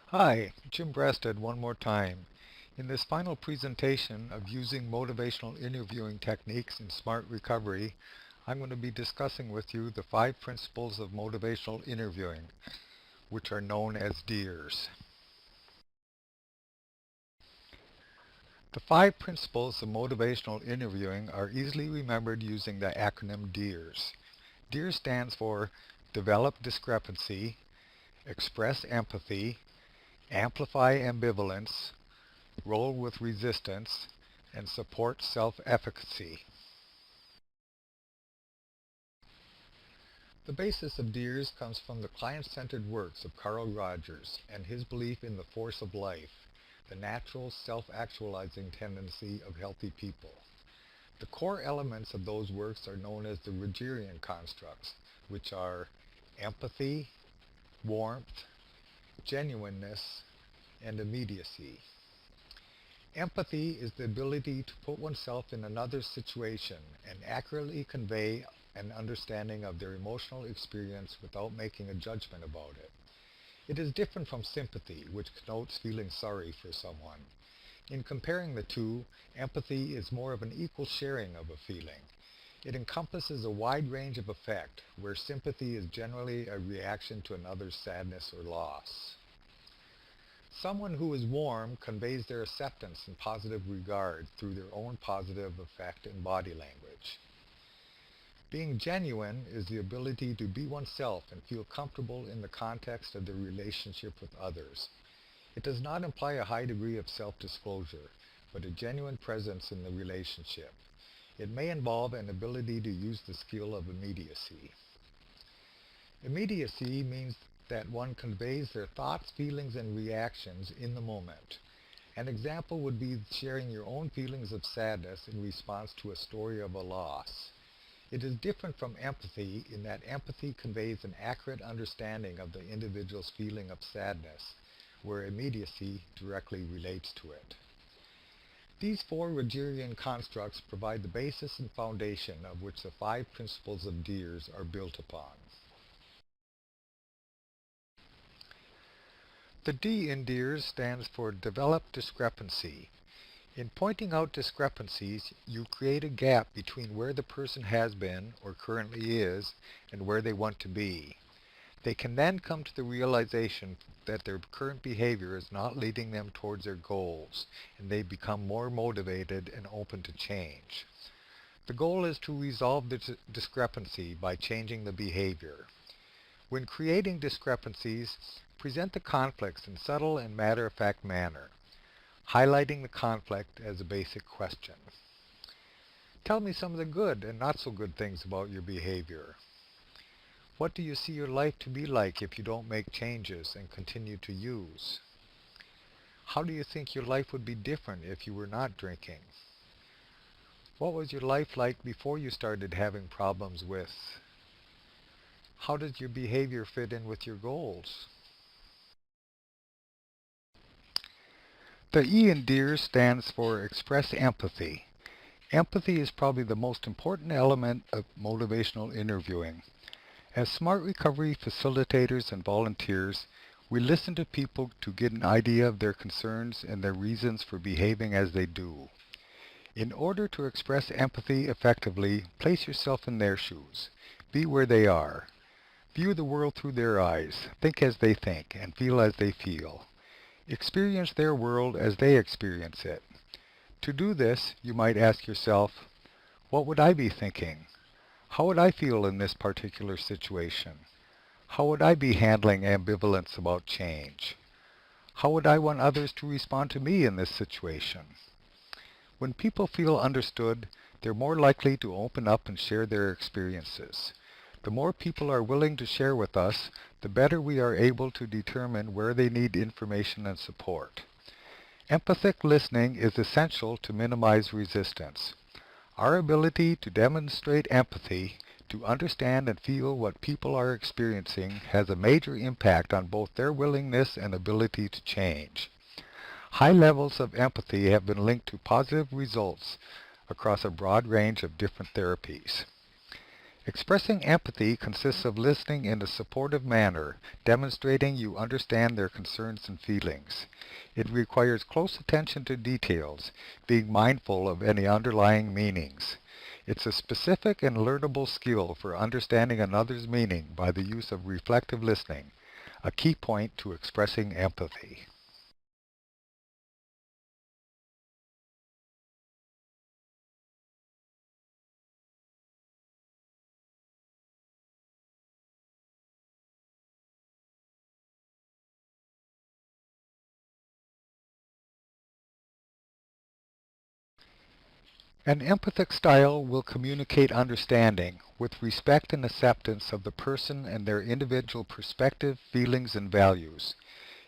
Hi, Jim Breasted one more time. In this final presentation of using motivational interviewing techniques in smart recovery, I'm going to be discussing with you the 5 principles of motivational interviewing, which are known as DEARS. The 5 principles of motivational interviewing are easily remembered using the acronym DEARS. DEARS stands for Develop Discrepancy, Express Empathy, Amplify Ambivalence, Roll with Resistance, and Support Self-Efficacy. The basis of DEARS comes from the client-centered works of Carl Rogers and his belief in the force of life, the natural self-actualizing tendency of healthy people. The core elements of those works are known as the Rogerian constructs, which are empathy, warmth, genuineness, and immediacy. Empathy is the ability to put oneself in another's situation and accurately convey an understanding of their emotional experience without making a judgment about it. It is different from sympathy, which connotes feeling sorry for someone. In comparing the two, empathy is more of an equal sharing of a feeling. It encompasses a wide range of affect, where sympathy is generally a reaction to another's sadness or loss. Someone who is warm conveys their acceptance and positive regard through their own positive affect and body language. Being genuine is the ability to be oneself and feel comfortable in the context of their relationship with others. It does not imply a high degree of self-disclosure, but a genuine presence in the relationship. It may involve an ability to use the skill of immediacy. Immediacy means that one conveys their thoughts, feelings, and reactions in the moment. An example would be sharing your own feelings of sadness in response to a story of a loss. It is different from empathy in that empathy conveys an accurate understanding of the individual's feeling of sadness, where immediacy directly relates to it. These 4 Rogerian constructs provide the basis and foundation of which the 5 principles of DEARS are built upon. The D in DEARS stands for Develop Discrepancy. In pointing out discrepancies, you create a gap between where the person has been or currently is and where they want to be. They can then come to the realization that their current behavior is not leading them towards their goals, and they become more motivated and open to change. The goal is to resolve the discrepancy by changing the behavior. When creating discrepancies, present the conflicts in subtle and matter-of-fact manner, highlighting the conflict as a basic question. Tell me some of the good and not so good things about your behavior. What do you see your life to be like if you don't make changes and continue to use? How do you think your life would be different if you were not drinking? What was your life like before you started having problems with? How does your behavior fit in with your goals? The E in DEARS stands for Express Empathy. Empathy is probably the most important element of motivational interviewing. As smart recovery facilitators and volunteers, we listen to people to get an idea of their concerns and their reasons for behaving as they do. In order to express empathy effectively, place yourself in their shoes. Be where they are. View the world through their eyes. Think as they think and feel as they feel. Experience their world as they experience it. To do this, you might ask yourself, what would I be thinking? How would I feel in this particular situation? How would I be handling ambivalence about change? How would I want others to respond to me in this situation? When people feel understood, they're more likely to open up and share their experiences. The more people are willing to share with us, the better we are able to determine where they need information and support. Empathic listening is essential to minimize resistance. Our ability to demonstrate empathy, to understand and feel what people are experiencing, has a major impact on both their willingness and ability to change. High levels of empathy have been linked to positive results across a broad range of different therapies. Expressing empathy consists of listening in a supportive manner, demonstrating you understand their concerns and feelings. It requires close attention to details, being mindful of any underlying meanings. It's a specific and learnable skill for understanding another's meaning by the use of reflective listening, a key point to expressing empathy. An empathic style will communicate understanding with respect and acceptance of the person and their individual perspective, feelings, and values.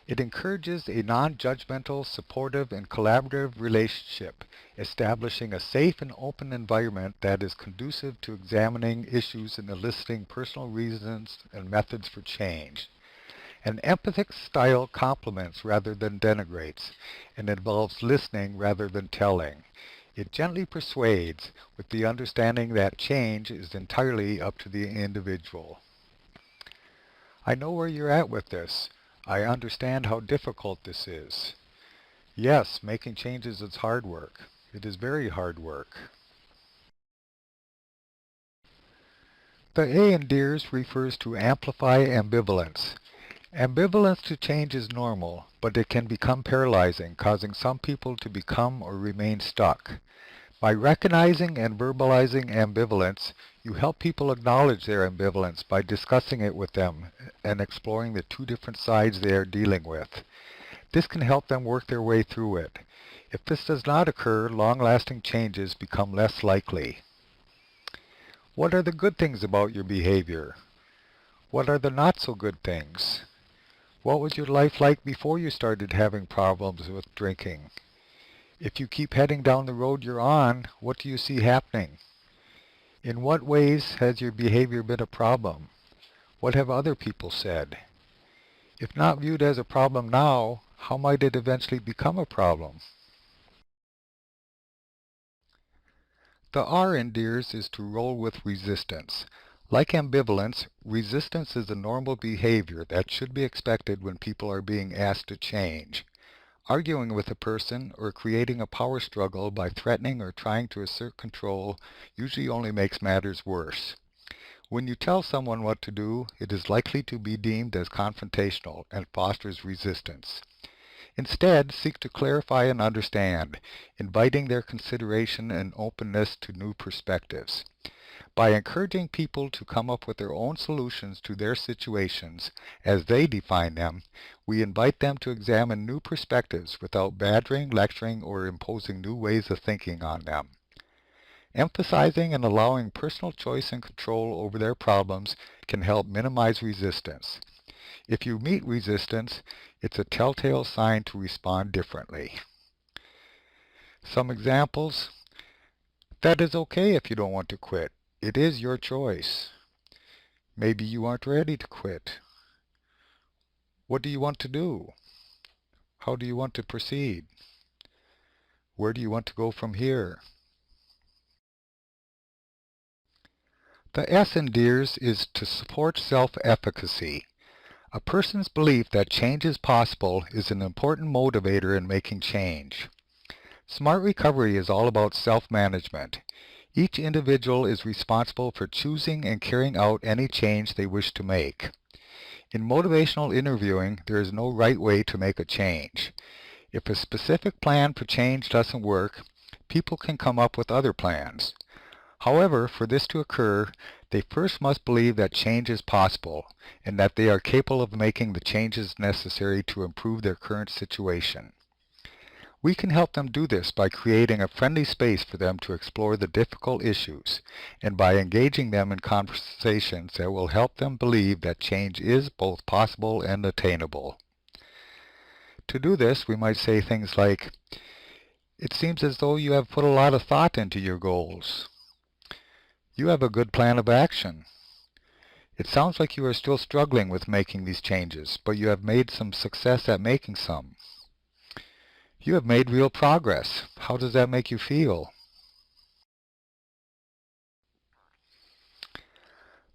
It encourages a non-judgmental, supportive, and collaborative relationship, establishing a safe and open environment that is conducive to examining issues and eliciting personal reasons and methods for change. An empathic style compliments rather than denigrates, and involves listening rather than telling. It gently persuades, with the understanding that change is entirely up to the individual. I know where you're at with this. I understand how difficult this is. Yes, making changes is hard work. It is very hard work. The A in DEARS refers to amplify ambivalence. Ambivalence to change is normal, but it can become paralyzing, causing some people to become or remain stuck. By recognizing and verbalizing ambivalence, you help people acknowledge their ambivalence by discussing it with them and exploring the two different sides they are dealing with. This can help them work their way through it. If this does not occur, long-lasting changes become less likely. What are the good things about your behavior? What are the not so good things? What was your life like before you started having problems with drinking? If you keep heading down the road you're on, what do you see happening? In what ways has your behavior been a problem? What have other people said? If not viewed as a problem now, how might it eventually become a problem? The R in DEARS is to roll with resistance. Like ambivalence, resistance is a normal behavior that should be expected when people are being asked to change. Arguing with a person or creating a power struggle by threatening or trying to assert control usually only makes matters worse. When you tell someone what to do, it is likely to be deemed as confrontational and fosters resistance. Instead, seek to clarify and understand, inviting their consideration and openness to new perspectives. By encouraging people to come up with their own solutions to their situations as they define them, we invite them to examine new perspectives without badgering, lecturing, or imposing new ways of thinking on them. Emphasizing and allowing personal choice and control over their problems can help minimize resistance. If you meet resistance, it's a telltale sign to respond differently. Some examples. That is okay if you don't want to quit. It is your choice. Maybe you aren't ready to quit. What do you want to do? How do you want to proceed? Where do you want to go from here? The S in DEARS is to support self-efficacy. A person's belief that change is possible is an important motivator in making change. Smart recovery is all about self-management. Each individual is responsible for choosing and carrying out any change they wish to make. In motivational interviewing, there is no right way to make a change. If a specific plan for change doesn't work, people can come up with other plans. However, for this to occur, they first must believe that change is possible and that they are capable of making the changes necessary to improve their current situation. We can help them do this by creating a friendly space for them to explore the difficult issues and by engaging them in conversations that will help them believe that change is both possible and attainable. To do this, we might say things like, "It seems as though you have put a lot of thought into your goals. You have a good plan of action. It sounds like you are still struggling with making these changes, but you have made some success at making some. You have made real progress. How does that make you feel?"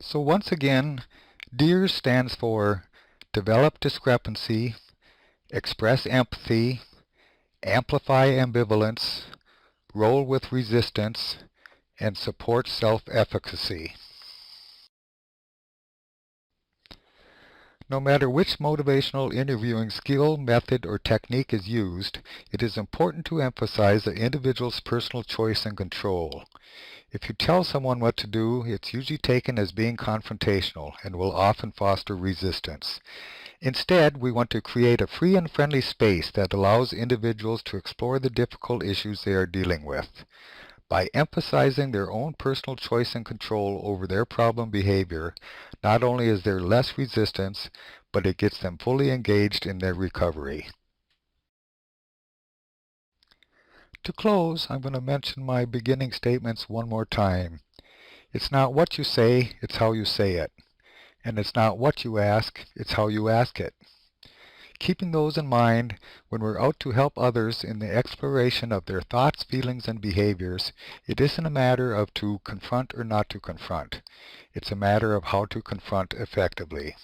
So once again, DEARS stands for Develop Discrepancy, Express Empathy, Amplify Ambivalence, Roll with Resistance, and Support Self-Efficacy. No matter which motivational interviewing skill, method, or technique is used, it is important to emphasize the individual's personal choice and control. If you tell someone what to do, it's usually taken as being confrontational and will often foster resistance. Instead, we want to create a free and friendly space that allows individuals to explore the difficult issues they are dealing with. By emphasizing their own personal choice and control over their problem behavior, not only is there less resistance, but it gets them fully engaged in their recovery. To close, I'm going to mention my beginning statements one more time. It's not what you say, it's how you say it. And it's not what you ask, it's how you ask it. Keeping those in mind, when we're out to help others in the exploration of their thoughts, feelings, and behaviors, it isn't a matter of to confront or not to confront. It's a matter of how to confront effectively.